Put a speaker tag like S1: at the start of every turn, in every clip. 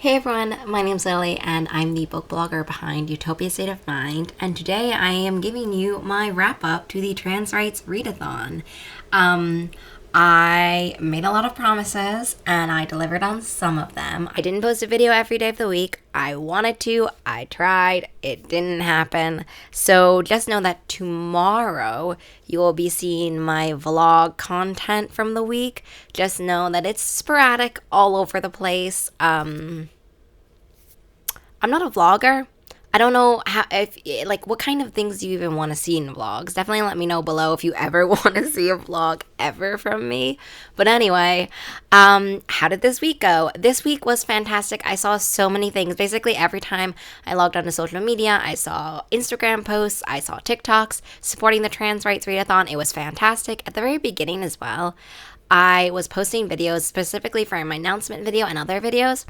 S1: Hey everyone, my name's Lily and I'm the book blogger behind Utopia State of Mind, and today I am giving you my wrap up to the Trans Rights Readathon. I made a lot of promises and I delivered on some of them. I didn't post a video every day of the week. I wanted to, I tried, it didn't happen. So just know that tomorrow you will be seeing my vlog content from the week. Just know that it's sporadic all over the place. I'm not a vlogger. I don't know what kind of things do you even want to see in vlogs. Definitely let me know below if you ever want to see a vlog ever from me. But anyway, how did this week go? This week was fantastic. I saw so many things. Basically, every time I logged onto social media, I saw Instagram posts, I saw TikToks supporting the Trans Rights Readathon. It was fantastic. At the very beginning as well, I was posting videos specifically for my announcement video and other videos,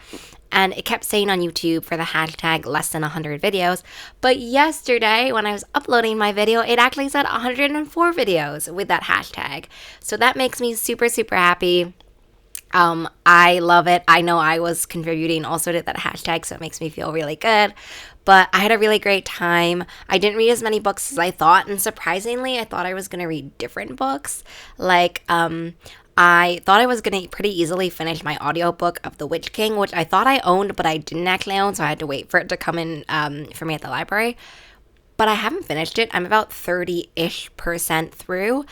S1: and it kept saying on YouTube for the hashtag less than 100 videos. But yesterday, when I was uploading my video, it actually said 104 videos with that hashtag. So that makes me super, super happy. I love it. I know I was contributing also to that hashtag, so it makes me feel really good. But I had a really great time. I didn't read as many books as I thought, and surprisingly, I thought I was going to read different books. I thought I was going to pretty easily finish my audiobook of The Witch King, which I thought I owned, but I didn't actually own, so I had to wait for it to come in for me at the library. But I haven't finished it. I'm about 30-ish% through.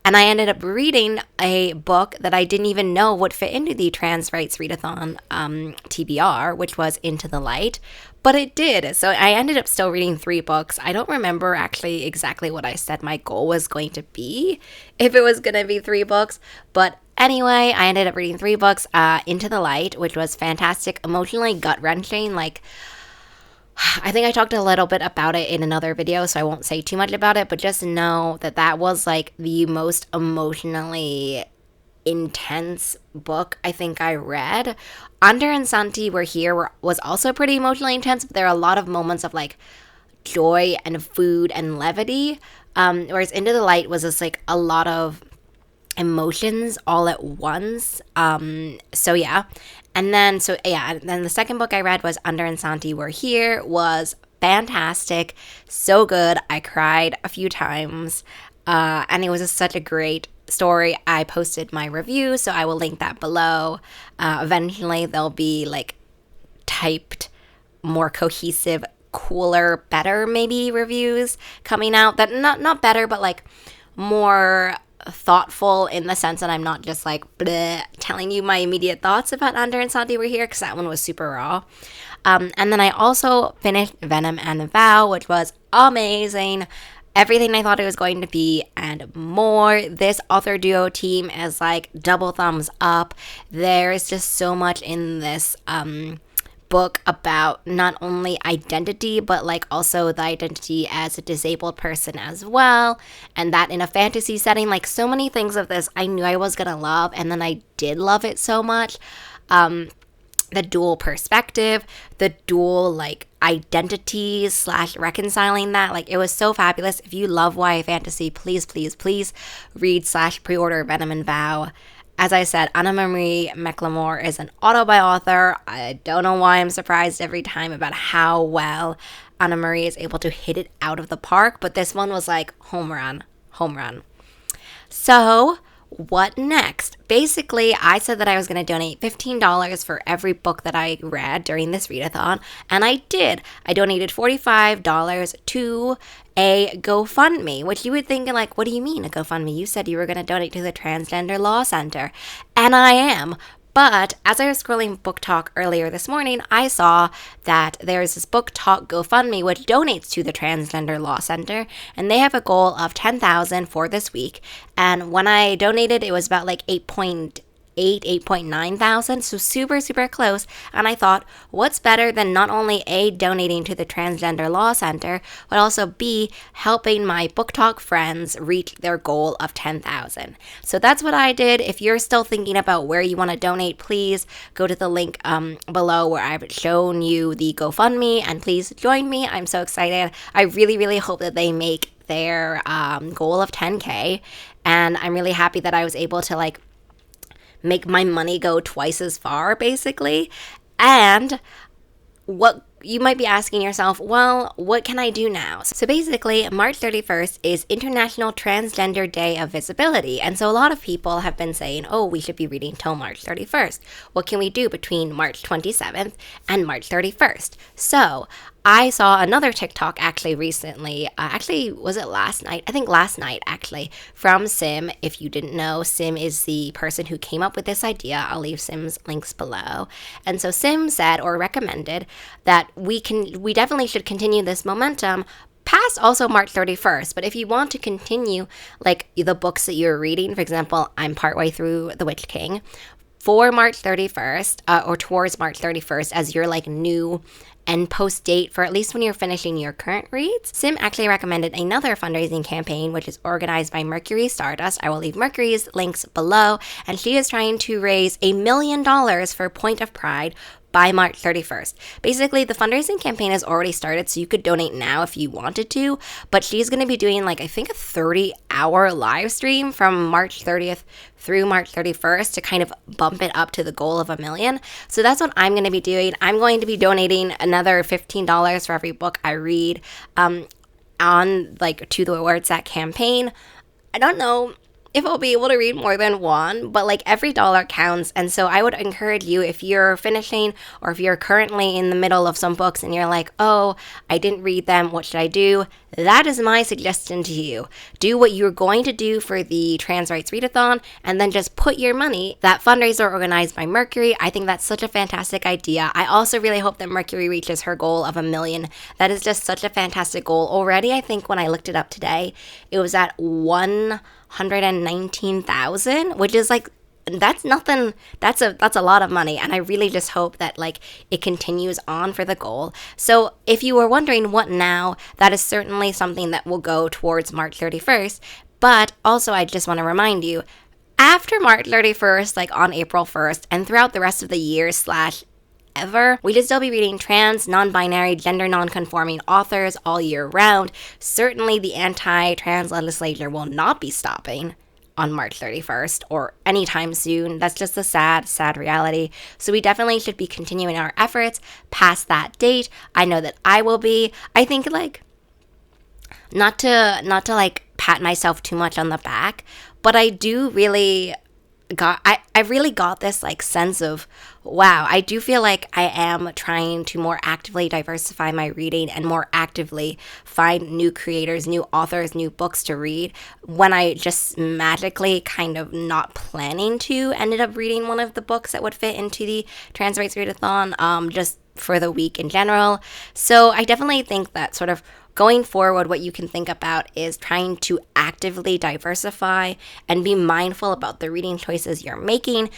S1: And I ended up reading a book that I didn't even know would fit into the Trans Rights Readathon TBR, which was Into the Light. But it did. So I ended up still reading 3 books. I don't remember actually exactly what I said my goal was going to be, if it was going to be 3 books. But anyway, I ended up reading 3 books. Into the Light, which was fantastic, emotionally gut-wrenching. I think I talked a little bit about it in another video, so I won't say too much about it, but just know that that was the most emotionally intense book I think I read. Under and Santi Were Here was also pretty emotionally intense, but there are a lot of moments of joy and food and levity, whereas Into the Light was just a lot of emotions all at once. And then the second book I read was Under and Santi Were Here. Was fantastic, so good. I cried a few times, and it was just such a great story. I posted my review, so I will link that below. Eventually, there'll be typed, more cohesive, cooler, better maybe reviews coming out. That not better, but more thoughtful, in the sense that I'm not just telling you my immediate thoughts about Under and Santi Were Here, because that one was super raw. And then I also finished Venom and Vow, which was amazing. Everything I thought it was going to be and more. This author duo team is double thumbs up. There's just so much in this book about not only identity, but also the identity as a disabled person as well, and that in a fantasy setting. So many things of this I knew I was gonna love, and then I did love it so much. The dual perspective, the dual identities / reconciling that, it was so fabulous. If you love YA fantasy, please read / pre-order Venom and Vow. As I said, Anna Marie McLemore is an auto-buy author. I don't know why I'm surprised every time about how well Anna Marie is able to hit it out of the park, but this one was home run. So, what next? Basically, I said that I was going to donate $15 for every book that I read during this readathon, and I did. I donated $45 to a GoFundMe, which you would think, what do you mean a GoFundMe? You said you were going to donate to the Transgender Law Center, and I am. But as I was scrolling Book Talk earlier this morning, I saw that there's this Book Talk GoFundMe which donates to the Transgender Law Center, and they have a goal of $10,000 for this week. And when I donated, it was about 8.9 thousand, so super, super close. And I thought, what's better than not only A, donating to the Transgender Law Center, but also B, helping my Book Talk friends reach their goal of 10,000. So that's what I did. If you're still thinking about where you want to donate, please go to the link below where I've shown you the GoFundMe, and please join me. I'm so excited. I really, really hope that they make their goal of 10K, and I'm really happy that I was able to make my money go twice as far, basically. And what you might be asking yourself, well, what can I do now? So basically, March 31st is International Transgender Day of Visibility. And so a lot of people have been saying, oh, we should be reading till March 31st. What can we do between March 27th and March 31st? So I saw another TikTok actually recently. Was it last night? I think last night actually, from Sim. If you didn't know, Sim is the person who came up with this idea. I'll leave Sim's links below. And so Sim said or recommended that we definitely should continue this momentum past also March 31st. But if you want to continue like the books that you're reading, for example, I'm partway through The Witch King, for March 31st or towards March 31st as your like new end post date for at least when you're finishing your current reads, Sim actually recommended another fundraising campaign which is organized by Mercury Stardust. I will leave Mercury's links below, and she is trying to raise $1 million for Point of Pride by March 31st. Basically, the fundraising campaign has already started, so you could donate now if you wanted to, but she's going to be doing like, I think, a 30-hour live stream from March 30th through March 31st to kind of bump it up to the goal of $1 million. So that's what I'm going to be doing. I'm going to be donating another $15 for every book I read on like towards that campaign. I don't know if I'll be able to read more than one, but like every dollar counts. And so I would encourage you, if you're finishing or if you're currently in the middle of some books and you're like, oh, I didn't read them, what should I do? That is my suggestion to you. Do what you're going to do for the Trans Rights Readathon and then just put your money, that fundraiser organized by Mercury. I think that's such a fantastic idea. I also really hope that Mercury reaches her goal of $1 million. That is just such a fantastic goal. Already, I think when I looked it up today, it was at 119,000, which is like, that's nothing. That's a lot of money, and I really just hope that like it continues on for the goal. So if you were wondering what now, that is certainly something that will go towards March 31st. But also, I just want to remind you, after March 31st, like on April 1st, and throughout the rest of the year / ever, we should still be reading trans, non-binary, gender non-conforming authors all year round. Certainly the anti-trans legislature will not be stopping on March 31st or anytime soon. That's just a sad reality. So we definitely should be continuing our efforts past that date. I know that I will be. I think like not to like pat myself too much on the back, but I do really I really got this like sense of, wow, I do feel like I am trying to more actively diversify my reading and more actively find new creators, new authors, new books to read, when I just magically kind of not planning to ended up reading one of the books that would fit into the Trans Rights Readathon just for the week in general. So I definitely think that sort of going forward, what you can think about is trying to actively diversify and be mindful about the reading choices you're making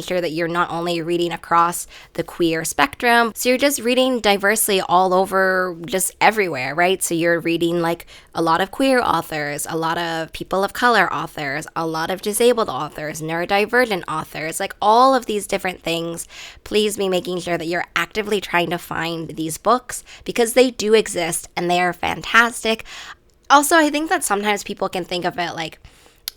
S1: sure that you're not only reading across the queer spectrum, so you're just reading diversely all over, just everywhere, right? So you're reading like a lot of queer authors, a lot of people of color authors, a lot of disabled authors, neurodivergent authors, like all of these different things. Please be making sure that you're actively trying to find these books because they do exist and they are fantastic. Also, I think that sometimes people can think of it like,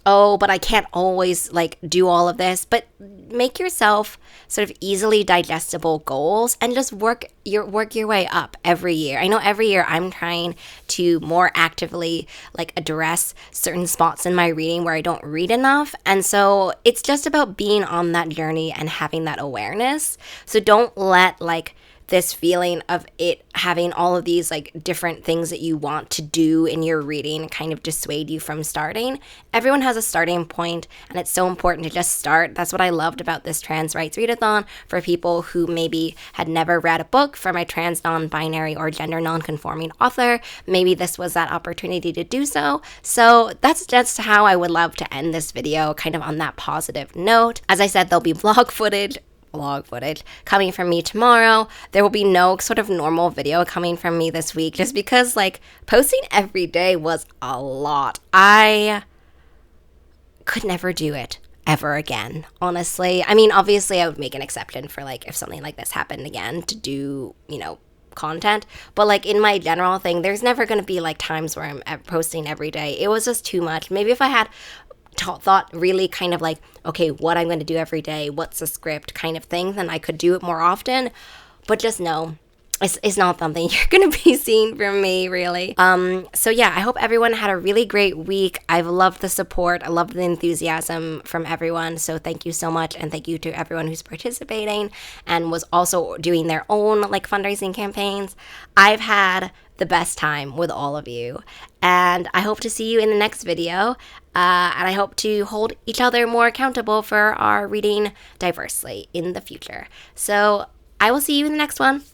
S1: oh, but I can't always like do all of this. But make yourself sort of easily digestible goals and just work your way up every year. I know every year I'm trying to more actively like address certain spots in my reading where I don't read enough. And so it's just about being on that journey and having that awareness. So don't let like this feeling of it having all of these like different things that you want to do in your reading kind of dissuade you from starting. Everyone has a starting point, and it's so important to just start. That's what I loved about this Trans Rights Readathon for people who maybe had never read a book from a trans, non-binary, or gender non-conforming author. Maybe this was that opportunity to do so. So that's just how I would love to end this video, kind of on that positive note. As I said, there'll be vlog footage coming from me tomorrow. There will be no sort of normal video coming from me this week just because like posting every day was a lot. I could never do it ever again, honestly. I mean, obviously I would make an exception for like if something like this happened again to do, content, but like in my general thing, there's never going to be like times where I'm posting every day. It was just too much. Maybe if I had thought really kind of like, okay, what I'm going to do every day, what's the script kind of thing, then I could do it more often. But just know, it's not something you're going to be seeing from me, really. So yeah, I hope everyone had a really great week. I've loved the support. I loved the enthusiasm from everyone. So thank you so much. And thank you to everyone who's participating and was also doing their own like fundraising campaigns. I've had the best time with all of you. And I hope to see you in the next video. And I hope to hold each other more accountable for our reading diversely in the future. So I will see you in the next one.